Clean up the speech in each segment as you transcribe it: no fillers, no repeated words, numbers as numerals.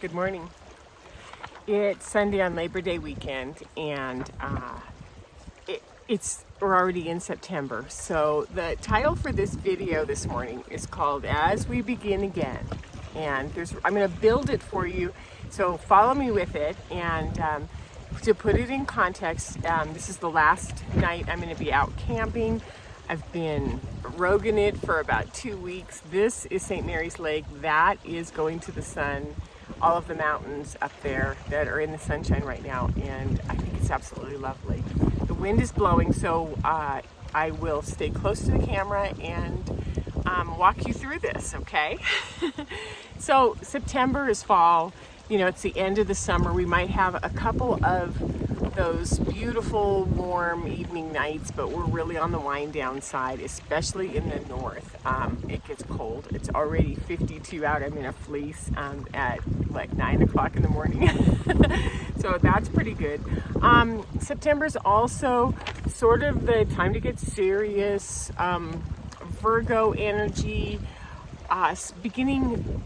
Good morning. It's Sunday on Labor Day weekend, and we're already in September. So the title for this video this morning is called "As We Begin Again," and I'm going to build it for you. So follow me with it, and to put it in context, this is the last night I'm going to be out camping. I've been roguing it for about 2 weeks. This is St. Mary's Lake. That is going to the sun. All of the mountains up there that are in the sunshine right now, and I think it's absolutely lovely. The wind is blowing, so I will stay close to the camera and walk you through this, okay? So September is fall. You know, it's the end of the summer. We might have a couple of those beautiful warm evening nights, but we're really on the wind down side, especially in the north. It gets cold. It's already 52 out. I'm in a fleece at like 9 o'clock in the morning. So that's pretty good. September's also sort of the time to get serious. Virgo energy,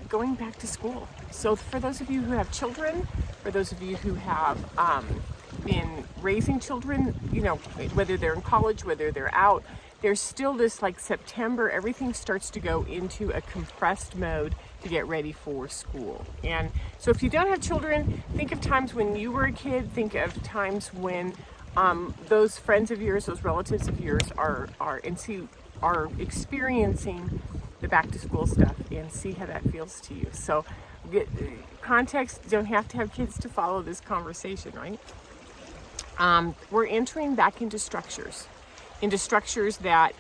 going back to school. So for those of you who have children, for those of you who have been raising children, you know, whether they're in college, whether they're out, there's still this, like, September, everything starts to go into a compressed mode to get ready for school. And so if you don't have children, think of times when you were a kid, think of times when those friends of yours, those relatives of yours are experiencing the back to school stuff, and see how that feels to you. So context, you don't have to have kids to follow this conversation, right? We're entering back into structures that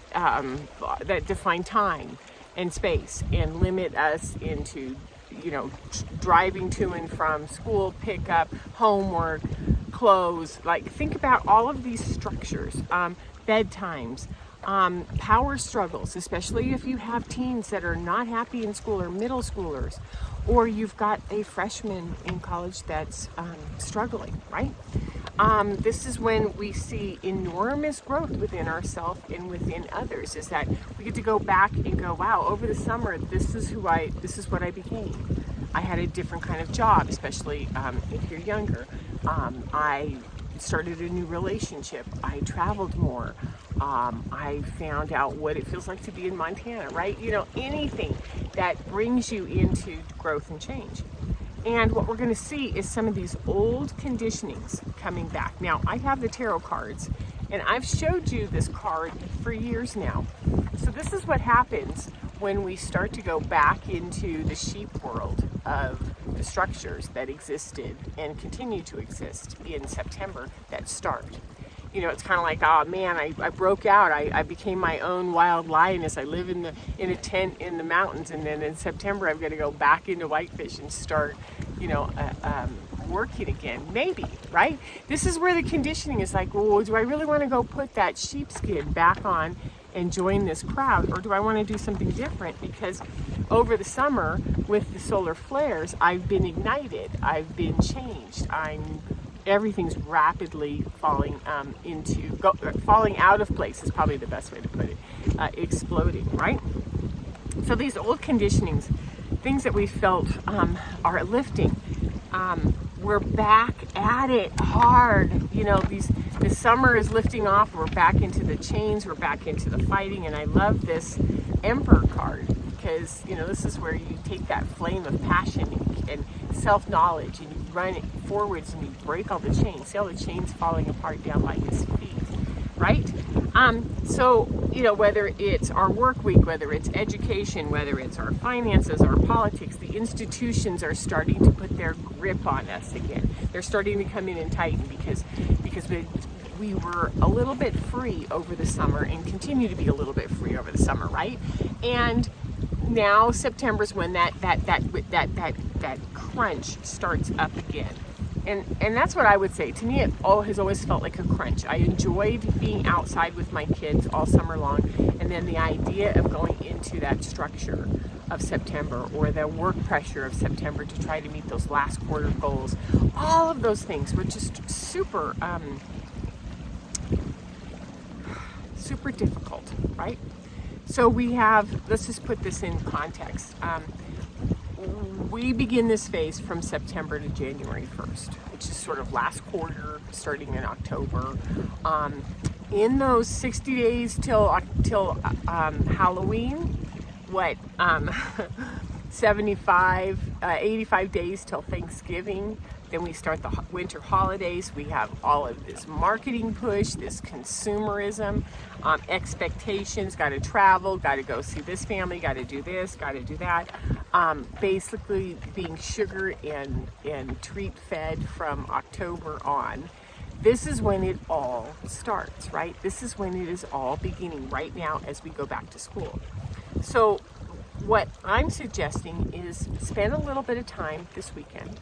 define time and space and limit us into, you know, driving to and from school, pickup, homework, clothes. Like, think about all of these structures, bedtimes, power struggles, especially if you have teens that are not happy in school, or middle schoolers, or you've got a freshman in college that's struggling, right? This is when we see enormous growth within ourselves and within others, is that we get to go back and go, wow, over the summer, this is what I became. I had a different kind of job, especially if you're younger. I started a new relationship. I traveled more. I found out what it feels like to be in Montana, right? You know, anything that brings you into growth and change. And what we're going to see is some of these old conditionings coming back. Now, I have the tarot cards, and I've showed you this card for years now. So this is what happens when we start to go back into the sheep world of the structures that existed and continue to exist in September that start. You know, it's kind of like, oh man, I broke out. I became my own wild lioness. I live in a tent in the mountains, and then in September I've got to go back into Whitefish and start, you know, working again. Maybe, right? This is where the conditioning is like, well, do I really want to go put that sheepskin back on and join this crowd, or do I want to do something different? Because over the summer with the solar flares, I've been ignited. I've been changed. Everything's rapidly falling falling out of place is probably the best way to put it. Exploding, right? So these old conditionings, things that we felt are lifting. We're back at it hard. You know, the summer is lifting off. We're back into the chains. We're back into the fighting. And I love this Emperor card, because, you know, this is where you take that flame of passion and self-knowledge, and you run it forwards and you break all the chains. See all the chains falling apart down by his feet, right? So, you know, whether it's our work week, whether it's education, whether it's our finances, our politics, the institutions are starting to put their grip on us again. They're starting to come in and tighten because we were a little bit free over the summer and continue to be a little bit free over the summer, right? And now September's when that crunch starts up again. And that's what I would say. To me, it has always felt like a crunch. I enjoyed being outside with my kids all summer long, and then the idea of going into that structure of September, or the work pressure of September to try to meet those last quarter goals, all of those things were just super difficult, right? So we have, let's just put this in context. we begin this phase from September to January 1st, which is sort of last quarter, starting in October. In those 60 days till Halloween, 85 days till Thanksgiving. Then we start the winter holidays. We have all of this marketing push, this consumerism, expectations, got to travel, got to go see this family, got to do this, got to do that. Basically being sugar and treat fed from October on. This is when it all starts, right? This is when it is all beginning right now as we go back to school. So what I'm suggesting is spend a little bit of time this weekend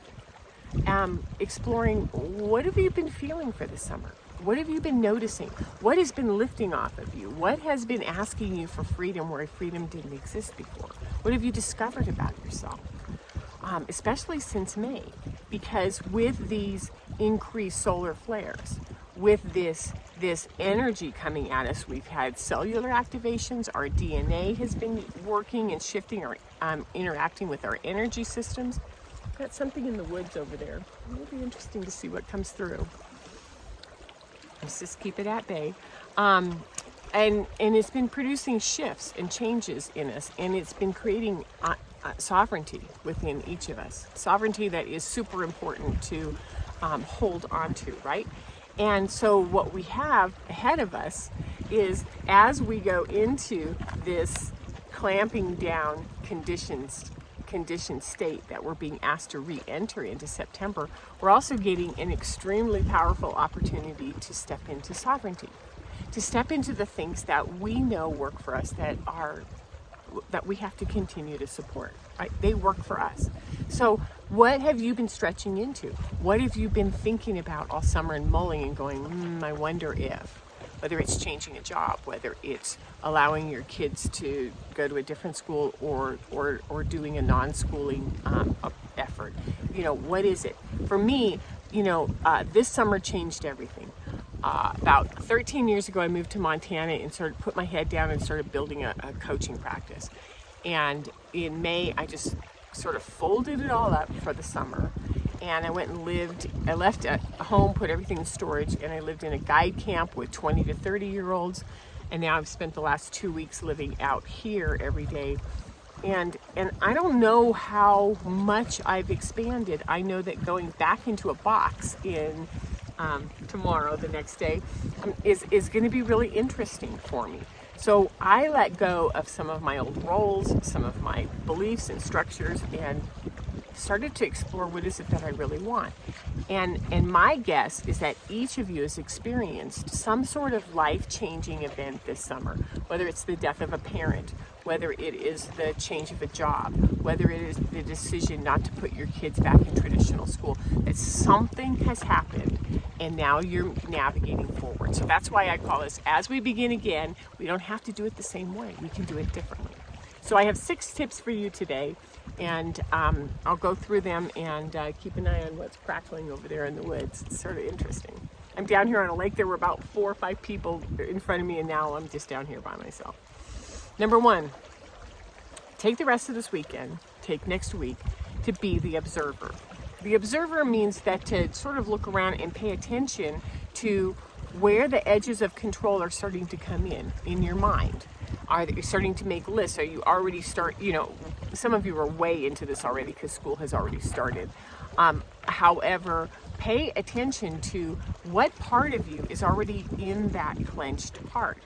exploring what have you been feeling for this summer? What have you been noticing? What has been lifting off of you? What has been asking you for freedom where freedom didn't exist before? What have you discovered about yourself? Especially since May, because with these increased solar flares, with this energy coming at us, we've had cellular activations, our DNA has been working and shifting or interacting with our energy systems. Got something in the woods over there. It'll be interesting to see what comes through. Let's just keep it at bay. And it's been producing shifts and changes in us, and it's been creating sovereignty within each of us. Sovereignty that is super important to hold on to, right? And so what we have ahead of us is, as we go into this clamping down conditioned state that we're being asked to re-enter into September, we're also getting an extremely powerful opportunity to step into sovereignty, to step into the things that we know work for us, that we have to continue to support, right? They work for us. So what have you been stretching into? What have you been thinking about all summer and mulling and going, I wonder if? Whether it's changing a job, whether it's allowing your kids to go to a different school or doing a non-schooling effort. What is it? For me, this summer changed everything. About 13 years ago, I moved to Montana and put my head down and started building a coaching practice. And in May, I just sort of folded it all up for the summer. And I went and I left a home, put everything in storage, and I lived in a guide camp with 20 to 30-year-olds. And now I've spent the last 2 weeks living out here every day. And I don't know how much I've expanded. I know that going back into a box in tomorrow, the next day, is going to be really interesting for me. So I let go of some of my old roles, some of my beliefs and structures, and started to explore what is it that I really want. And my guess is that each of you has experienced some sort of life-changing event this summer, whether it's the death of a parent, whether it is the change of a job, whether it is the decision not to put your kids back in traditional school, that something has happened and now you're navigating forward. So that's why I call this, as we begin again, we don't have to do it the same way. We can do it differently. So I have 6 tips for you today, and I'll go through them and keep an eye on what's crackling over there in the woods. It's sort of interesting. I'm down here on a lake. There were about 4 or 5 people in front of me, and now I'm just down here by myself. Number 1, take the rest of this weekend, take next week, to be the observer. The observer means that to sort of look around and pay attention to where the edges of control are starting to come in your mind. Are you starting to make lists? Are you already some of you are way into this already because school has already started. However, pay attention to what part of you is already in that clenched part.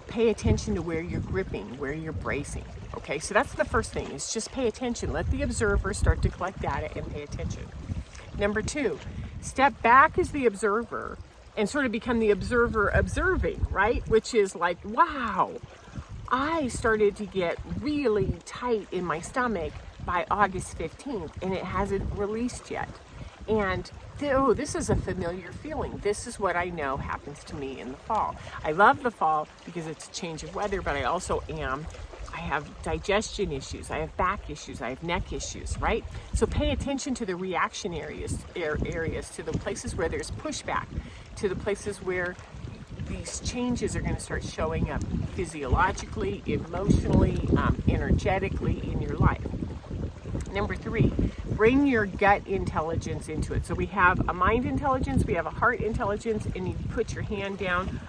Pay attention to where you're gripping, where you're bracing. Okay, so that's the first thing, is just pay attention. Let the observer start to collect data and pay attention. Number 2, step back as the observer and sort of become the observer observing, right? Which is like, wow, I started to get really tight in my stomach by August 15th and it hasn't released yet. And this is a familiar feeling. This is what I know happens to me in the fall. I love the fall because it's a change of weather, but I also I have digestion issues, I have back issues, I have neck issues, right? So pay attention to the reaction areas, to the places where there's pushback, to the places where these changes are going to start showing up physiologically, emotionally, energetically in your life. Number 3, bring your gut intelligence into it. So we have a mind intelligence, we have a heart intelligence, and you put your hand down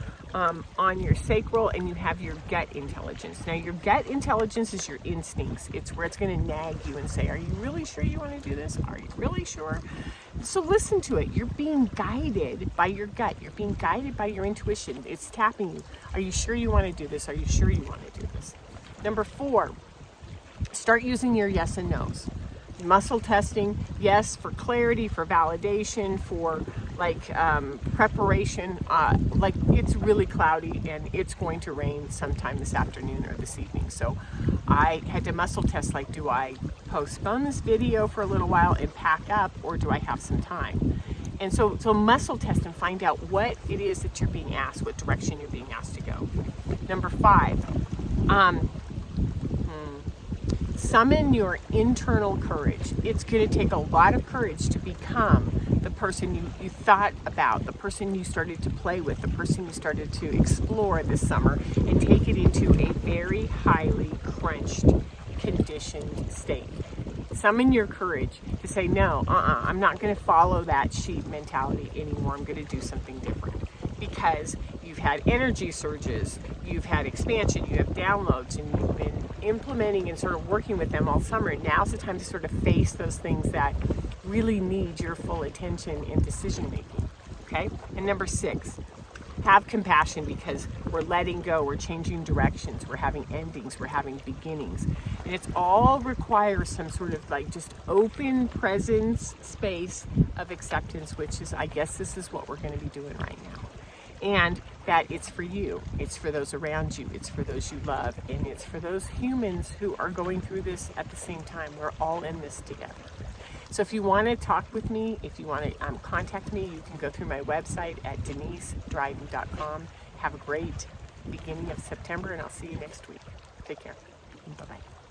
on your sacral and you have your gut intelligence. Now your gut intelligence is your instincts. It's where it's going to nag you and say, are you really sure you want to do this? Are you really sure? So listen to it. You're being guided by your gut. You're being guided by your intuition. It's tapping you. Are you sure you want to do this? Are you sure you want to do this? Number 4, start using your yes and no's. Muscle testing, yes, for clarity, for validation, for preparation. Like it's really cloudy and it's going to rain sometime this afternoon or this evening. So I had to muscle test, like, do I postpone this video for a little while and pack up, or do I have some time? And so muscle test and find out what it is that you're being asked, what direction you're being asked to go. Number 5, summon your internal courage. It's going to take a lot of courage to become the person you thought about, the person you started to play with, the person you started to explore this summer, and take it into a very highly crunched, conditioned state. Summon your courage to say, no, I'm not going to follow that sheep mentality anymore. I'm going to do something different. Because you've had energy surges, you've had expansion, you have downloads, and you've been implementing and sort of working with them all summer. Now's the time to sort of face those things that really need your full attention and decision making. Okay? And number 6, have compassion, because we're letting go, we're changing directions, we're having endings, we're having beginnings. And it's all requires some sort of just open presence space of acceptance, which is, I guess this is what we're going to be doing right now. And that it's for you, it's for those around you, it's for those you love, and it's for those humans who are going through this at the same time. We're all in this together. So if you want to talk with me, if you want to contact me, you can go through my website at DeniseDryden.com. Have a great beginning of September, and I'll see you next week. Take care. Bye-bye.